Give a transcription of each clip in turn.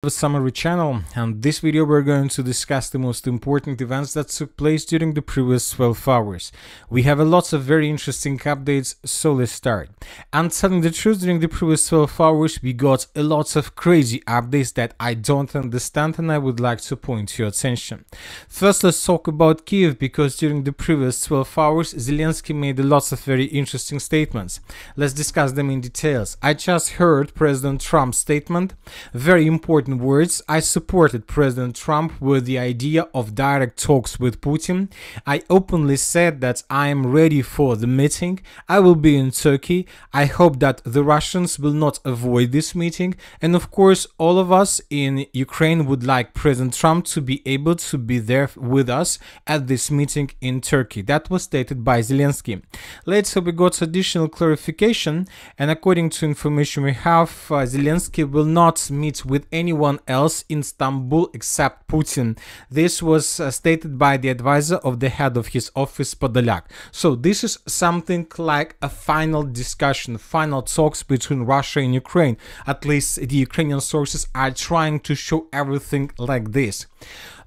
The Summary channel, and this video we're going to discuss the most important events that took place during the previous 12 hours. We have a lots of very interesting updates, so let's start. And telling the truth, during the previous 12 hours we got a lots of crazy updates that I don't understand and I would like to point to your attention. First, let's talk about Kiev, because during the previous 12 hours Zelensky made lots of very interesting statements. Let's discuss them in details. I just heard President Trump's statement, very important words. I supported President Trump with the idea of direct talks with Putin. I openly said that I am ready for the meeting. I will be in Turkey. I hope that the Russians will not avoid this meeting. And of course, all of us in Ukraine would like President Trump to be able to be there with us at this meeting in Turkey. That was stated by Zelensky. Later, we got additional clarification, and according to information we have, Zelensky will not meet with anyone else in Istanbul except Putin. This was stated by the advisor of the head of his office, Podolyak. So this is something like a final discussion, final talks between Russia and Ukraine. At least the Ukrainian sources are trying to show everything like this.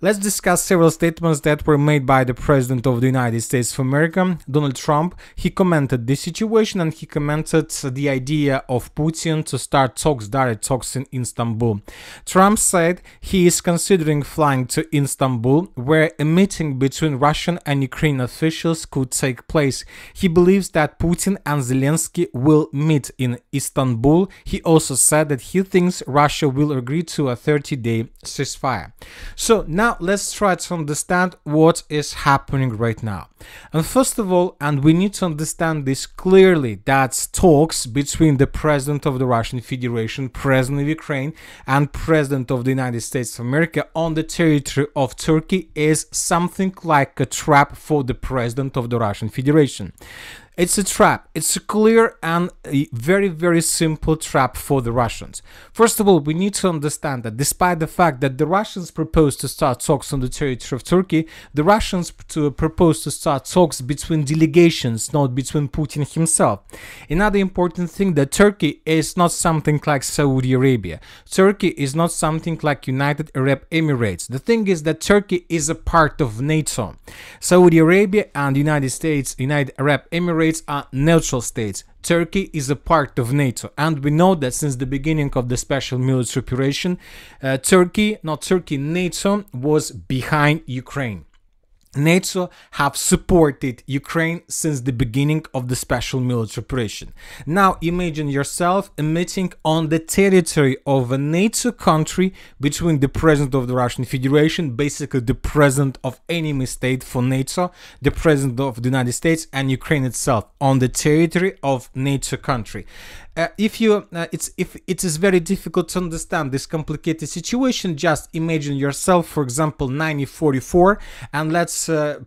Let's discuss several statements that were made by the President of the United States of America, Donald Trump. He commented the situation and he commented the idea of Putin to start talks, direct talks in Istanbul. Trump said he is considering flying to Istanbul, where a meeting between Russian and Ukrainian officials could take place. He believes that Putin and Zelensky will meet in Istanbul. He also said that he thinks Russia will agree to a 30-day ceasefire. So now let's try to understand what is happening right now. And first of all, and we need to understand this clearly, that talks between the President of the Russian Federation, President of Ukraine, and President of the United States of America on the territory of Turkey is something like a trap for the President of the Russian Federation. It's a trap. It's a clear and a very simple trap for the Russians. First of all, we need to understand that despite the fact that the Russians proposed to start talks on the territory of Turkey, the Russians proposed to start talks between delegations, not between Putin himself. Another important thing, that Turkey is not something like Saudi Arabia. Turkey is not something like United Arab Emirates. The thing is that Turkey is a part of NATO. Saudi Arabia and United States, United Arab Emirates are neutral states. Turkey is a part of NATO, and we know that since the beginning of the special military operation, NATO was behind Ukraine. NATO have supported Ukraine since the beginning of the special military operation. Now imagine yourself a meeting on the territory of a NATO country between the President of the Russian Federation, basically the President of enemy state for NATO, the President of the United States, and Ukraine itself on the territory of NATO country. It is very difficult to understand this complicated situation. Just imagine yourself, for example, 1944, and let's say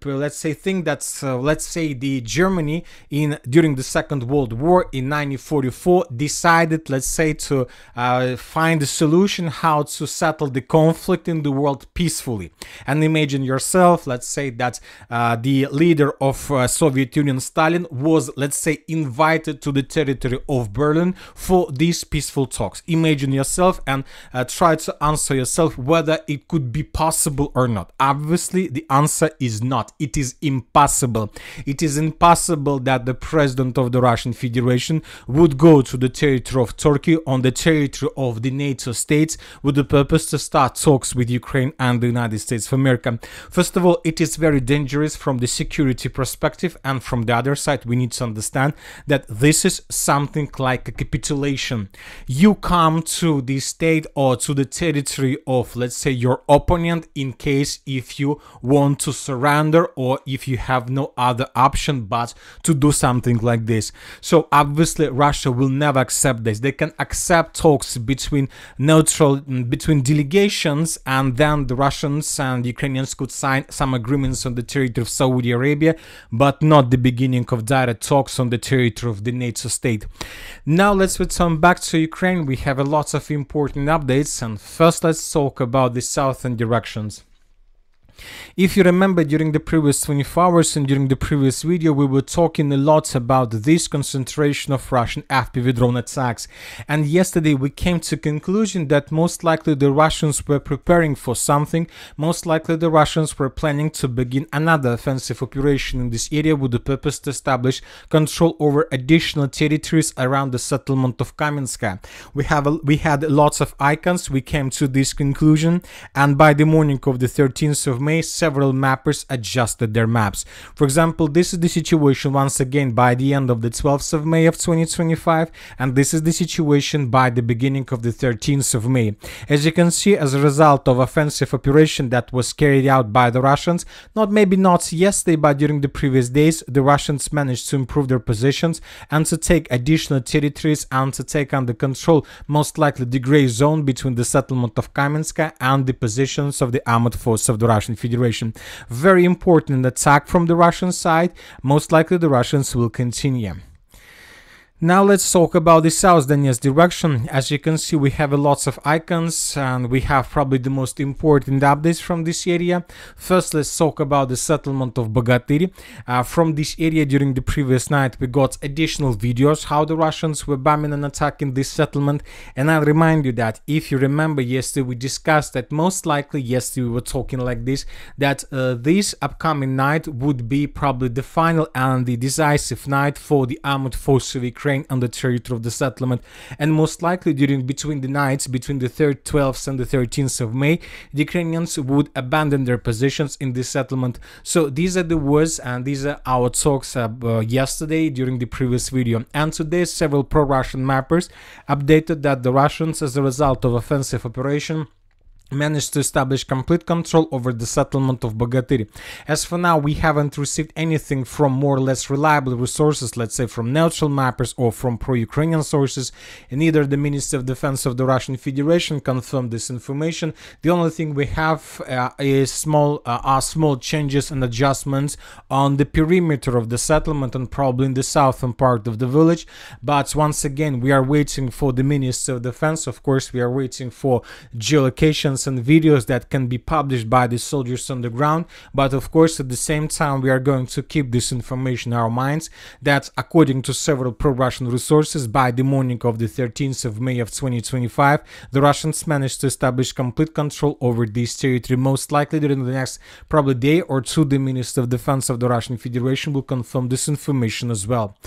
the Germany during the Second World War in 1944 decided, let's say, to find a solution how to settle the conflict in the world peacefully. And imagine yourself, let's say that the leader of Soviet Union, Stalin, was, let's say, invited to the territory of Berlin for these peaceful talks. Imagine yourself and try to answer yourself whether it could be possible or not. Obviously, the answer is not. It is impossible. It is impossible that the President of the Russian Federation would go to the territory of Turkey on the territory of the NATO states with the purpose to start talks with Ukraine and the United States of America. First of all, it is very dangerous from the security perspective, and from the other side, we need to understand that this is something like a capitulation. You come to the state or to the territory of, let's say, your opponent in case if you want to surrender or if you have no other option but to do something like this. So obviously Russia will never accept this. They can accept talks between delegations, and then the Russians and Ukrainians could sign some agreements on the territory of Saudi Arabia, but not the beginning of direct talks on the territory of the NATO state. Now let's return back to Ukraine. We have a lot of important updates, and first let's talk about the southern directions. If you remember, during the previous 24 hours and during the previous video, we were talking a lot about this concentration of Russian FPV drone attacks. And yesterday we came to conclusion that most likely the Russians were preparing for something. Most likely the Russians were planning to begin another offensive operation in this area with the purpose to establish control over additional territories around the settlement of Kamenska. We had lots of icons. We came to this conclusion, and by the morning of the 13th of May, several mappers adjusted their maps. For example, this is the situation once again by the end of the 12th of May of 2025, and this is the situation by the beginning of the 13th of May. As you can see, as a result of offensive operation that was carried out by the Russians, maybe not yesterday, but during the previous days, the Russians managed to improve their positions and to take additional territories and to take under control most likely the gray zone between the settlement of Kamenska and the positions of the armored force of the Russian Federation. Very important attack from the Russian side. Most likely the Russians will continue. Now let's talk about the South Donetsk direction. As you can see, we have lots of icons and we have probably the most important updates from this area. First, let's talk about the settlement of Bogatyr. From this area during the previous night, we got additional videos how the Russians were bombing and attacking this settlement. And I'll remind you that if you remember yesterday, we discussed that most likely yesterday we were talking like this, that this upcoming night would be probably the final and the decisive night for the armored force of Ukraine on the territory of the settlement, and most likely between the nights between the 3rd, 12th and the 13th of May, the Ukrainians would abandon their positions in this settlement. So these are the words and these are our talks yesterday during the previous video. And today several pro-Russian mappers updated that the Russians, as a result of offensive operation, managed to establish complete control over the settlement of Bogatyr. As for now, we haven't received anything from more or less reliable resources, let's say from neutral mappers or from pro-Ukrainian sources, and neither the Ministry of Defense of the Russian Federation confirmed this information. The only thing we have is small changes and adjustments on the perimeter of the settlement and probably in the southern part of the village. But once again, we are waiting for the Ministry of Defense. Of course, we are waiting for geolocations and videos that can be published by the soldiers on the ground. But of course, at the same time, we are going to keep this information in our minds that according to several pro-Russian resources, by the morning of the 13th of May of 2025, the Russians managed to establish complete control over this territory. Most likely during the next probably day or two, the Minister of Defense of the Russian Federation will confirm this information as well.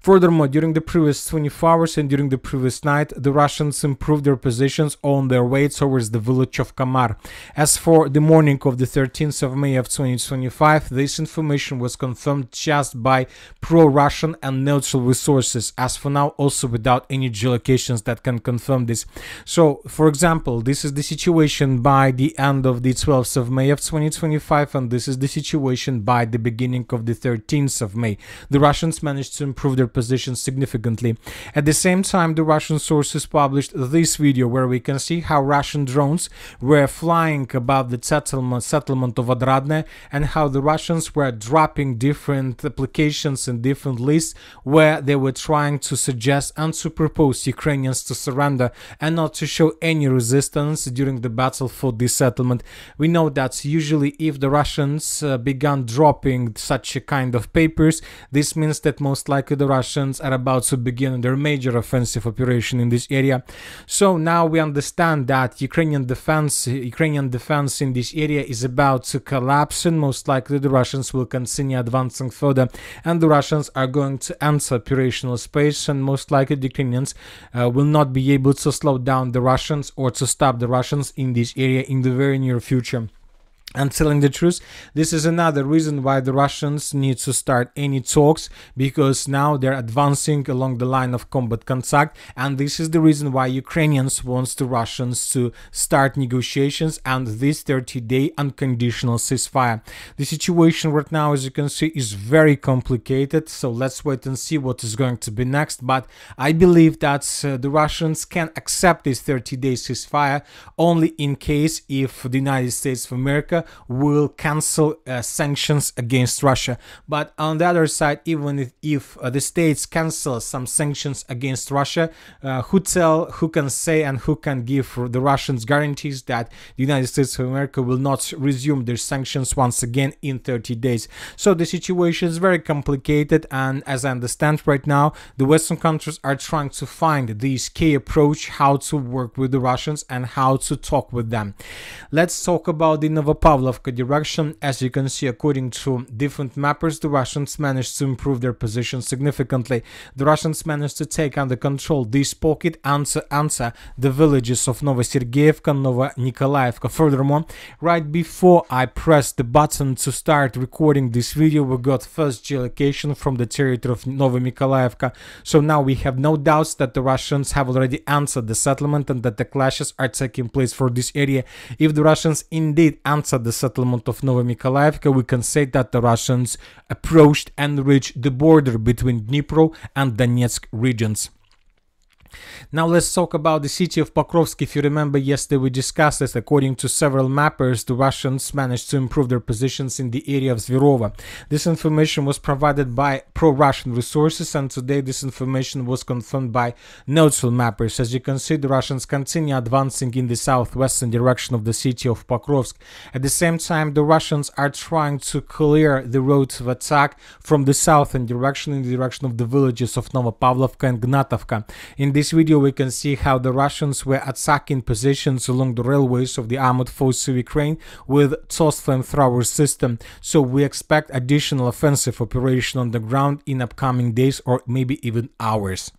Furthermore, during the previous 24 hours and during the previous night, the Russians improved their positions on their way towards the village of Kamar. As for the morning of the 13th of May of 2025, this information was confirmed just by pro-Russian and neutral resources, as for now also without any geolocations that can confirm this. So, for example, this is the situation by the end of the 12th of May of 2025, and this is the situation by the beginning of the 13th of May. The Russians managed to improve their position significantly. At the same time, the Russian sources published this video where we can see how Russian drones were flying above the settlement of Odradne, and how the Russians were dropping different applications and different lists where they were trying to suggest and to propose Ukrainians to surrender and not to show any resistance during the battle for this settlement. We know that usually if the Russians began dropping such a kind of papers, this means that most likely the Russians are about to begin their major offensive operation in this area. So now we understand that Ukrainian defense in this area is about to collapse, and most likely the Russians will continue advancing further, and the Russians are going to enter operational space, and most likely the Ukrainians will not be able to slow down the Russians or to stop the Russians in this area in the very near future. And telling the truth, this is another reason why the Russians need to start any talks, because now they're advancing along the line of combat contact, and this is the reason why Ukrainians wants the Russians to start negotiations and this 30-day unconditional ceasefire. The situation right now, as you can see, is very complicated, so let's wait and see what is going to be next. But I believe that the Russians can accept this 30-day ceasefire only in case if the United States of America America will cancel sanctions against Russia. But on the other side, even if the states cancel some sanctions against Russia, who can say and who can give the Russians guarantees that the United States of America will not resume their sanctions once again in 30 days. So the situation is very complicated, and as I understand right now, the Western countries are trying to find this key approach, how to work with the Russians and how to talk with them. Let's talk about the Novopavlovka direction. As you can see, according to different mappers, the Russians managed to improve their position significantly. The Russians managed to take under control this pocket and to answer the villages of Novosergeyevka, Novonikolaevka. Furthermore, right before I pressed the button to start recording this video, we got first geolocation from the territory of Novomikolaevka. So now we have no doubts that the Russians have already answered the settlement and that the clashes are taking place for this area. If the Russians indeed answered the settlement of Novomikolaevka, we can say that the Russians approached and reached the border between Dnipro and Donetsk regions. Now let's talk about the city of Pokrovsk. If you remember, yesterday we discussed this. According to several mappers, the Russians managed to improve their positions in the area of Zverova. This information was provided by pro-Russian resources, and today this information was confirmed by neutral mappers. As you can see, the Russians continue advancing in the southwestern direction of the city of Pokrovsk. At the same time, the Russians are trying to clear the road of attack from the southern direction, in the direction of the villages of Novopavlovka and Gnatovka. In this video, we can see how the Russians were attacking positions along the railways of the armored forces of Ukraine with TOS flamethrower system. So we expect additional offensive operation on the ground in upcoming days or maybe even hours.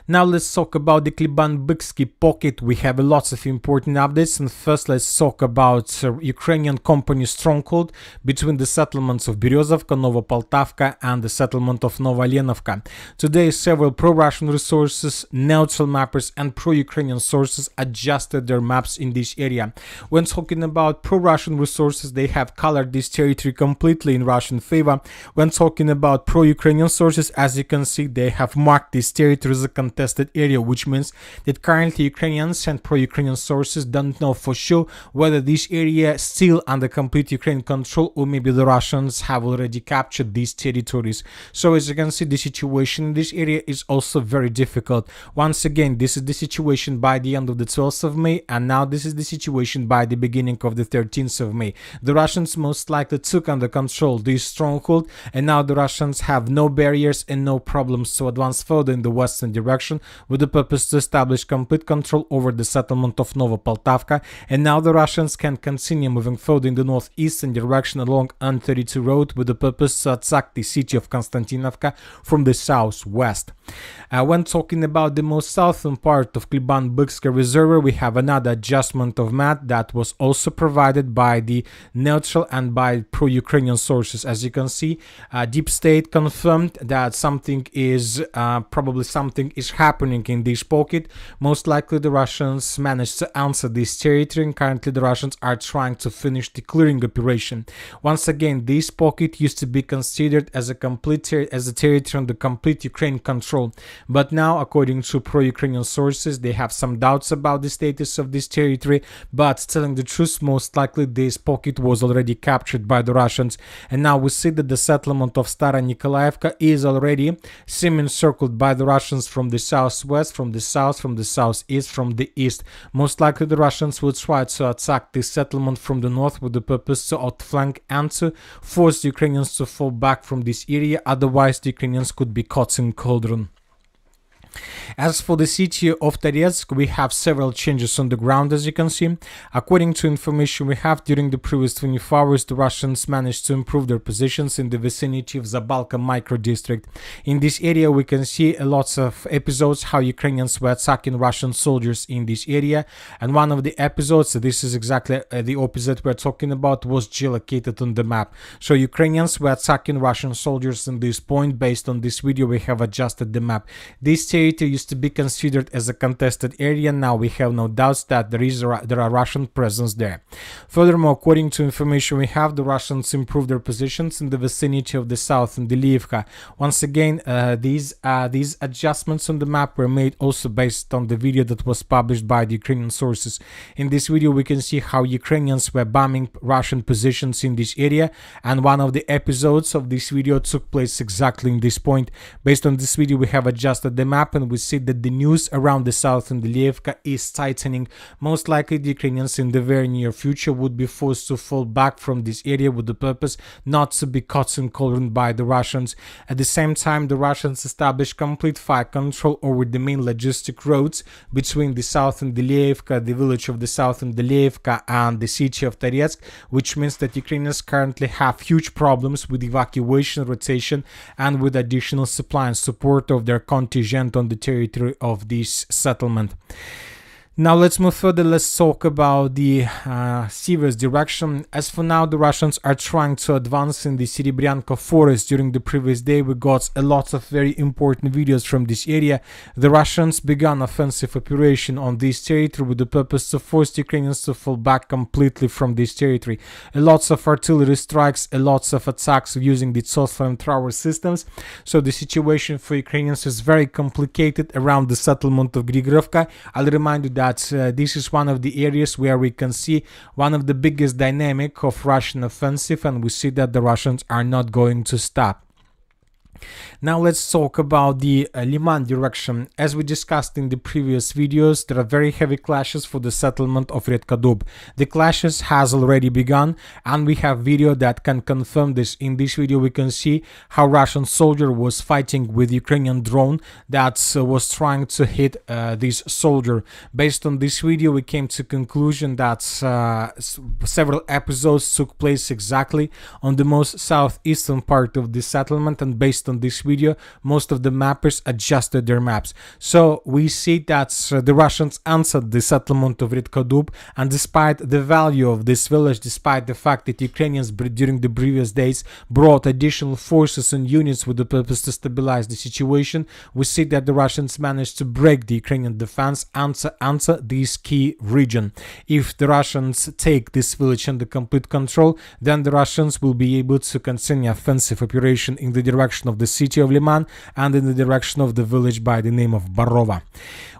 Now let's talk about the Kliban-Byksky pocket. We have lots of important updates, and first let's talk about Ukrainian company stronghold between the settlements of Berezovka, Novopoltavka and the settlement of Novalenovka. Today several pro-Russian resources, neutral mappers and pro-Ukrainian sources adjusted their maps in this area. When talking about pro-Russian resources, they have colored this territory completely in Russian favor. When talking about pro-Ukrainian sources, as you can see, they have marked this territory as a contested area, which means that currently Ukrainians and pro-Ukrainian sources don't know for sure whether this area is still under complete Ukrainian control or maybe the Russians have already captured these territories. So as you can see, the situation in this area is also very difficult. Once again, this is the situation by the end of the 12th of May, and now this is the situation by the beginning of the 13th of May. The Russians most likely took under control this stronghold, and now the Russians have no barriers and no problems to advance further in the western direction with the purpose to establish complete control over the settlement of Novopoltavka, and now the Russians can continue moving further in the northeastern direction along N32 road with the purpose to attack the city of Konstantinovka from the southwest. When talking about the most southern part of Kliban-Byksky reservoir, we have another adjustment of map that was also provided by the neutral and by pro-Ukrainian sources. As you can see, Deep State confirmed that something is happening in this pocket. Most likely the Russians managed to answer this territory, and currently the Russians are trying to finish the clearing operation. Once again, this pocket used to be considered as a territory under complete Ukrainian control, but now according to pro-Ukrainian sources, they have some doubts about the status of this territory, but telling the truth, most likely this pocket was already captured by the Russians, and now we see that the settlement of Stara Nikolaevka is already semi-encircled by the Russians from the southwest, from the south, from the southeast, from the east. Most likely the Russians will try to attack this settlement from the north with the purpose to outflank and to force the Ukrainians to fall back from this area, otherwise the Ukrainians could be caught in cauldron. As for the city of Toretsk, we have several changes on the ground, as you can see. According to information we have, during the previous 24 hours, the Russians managed to improve their positions in the vicinity of Zabalka micro-district. In this area, we can see lots of episodes how Ukrainians were attacking Russian soldiers in this area. And one of the episodes, this is exactly the opposite we're talking about, was geolocated on the map. So Ukrainians were attacking Russian soldiers in this point. Based on this video, we have adjusted the map. This territory territory used to be considered as a contested area. Now we have no doubts that there are Russian presence there. Furthermore, according to information we have, the Russians improved their positions in the vicinity of the south in Diliivka. Once again, these adjustments on the map were made also based on the video that was published by the Ukrainian sources. In this video we can see how Ukrainians were bombing Russian positions in this area, and one of the episodes of this video took place exactly in this point. Based on this video we have adjusted the map, and we see that the news around the south in Diliivka is tightening. Most likely the Ukrainians in the very near future would be forced to fall back from this area with the purpose not to be caught and cornered by the Russians. At the same time, the Russians established complete fire control over the main logistic roads between the south in Diliivka, the village of the south in Diliivka, and the city of Toretsk, which means that Ukrainians currently have huge problems with evacuation, rotation, and with additional supply and support of their contingent on the territory of this settlement. Now let's move further. Let's talk about the Sivers direction. As for now, the Russians are trying to advance in the Serebryanka forest. During the previous day we got a lot of very important videos from this area. The Russians began offensive operation on this territory with the purpose to force Ukrainians to fall back completely from this territory. Lots of artillery strikes, lots of attacks using the TOS flamethrower systems. So the situation for Ukrainians is very complicated around the settlement of Grigorovka. I'll remind you that this is one of the areas where we can see one of the biggest dynamic of Russian offensive, and we see that the Russians are not going to stop. Now let's talk about the Liman direction. As we discussed in the previous videos, there are very heavy clashes for the settlement of Redkadub. The clashes has already begun, and we have video that can confirm this. In this video we can see how Russian soldier was fighting with Ukrainian drone that was trying to hit this soldier. Based on this video we came to conclusion that several episodes took place exactly on the most southeastern part of the settlement, and based on this video most of the mappers adjusted their maps. So we see that the Russians answered the settlement of Redkadub, and despite the value of this village, despite the fact that Ukrainians during the previous days brought additional forces and units with the purpose to stabilize the situation, we see that the Russians managed to break the Ukrainian defense and to answer this key region. If the Russians take this village under complete control, then the Russians will be able to continue offensive operation in the direction of the city of Liman and in the direction of the village by the name of Barova.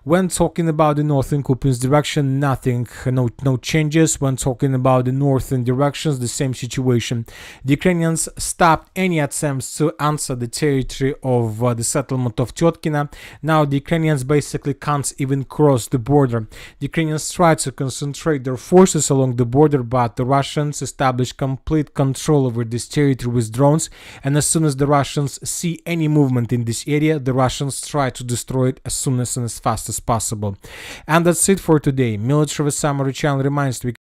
When talking about the northern Kupiansk direction, no changes. When talking about the northern directions, the same situation. The Ukrainians stopped any attempts to answer the territory of the settlement of Tyotkina. Now the Ukrainians basically can't even cross the border. The Ukrainians try to concentrate their forces along the border, but the Russians establish complete control over this territory with drones, and as soon as the Russians see any movement in this area, the Russians try to destroy it as soon as and as fast as possible. And that's it for today. Military Summary channel reminds you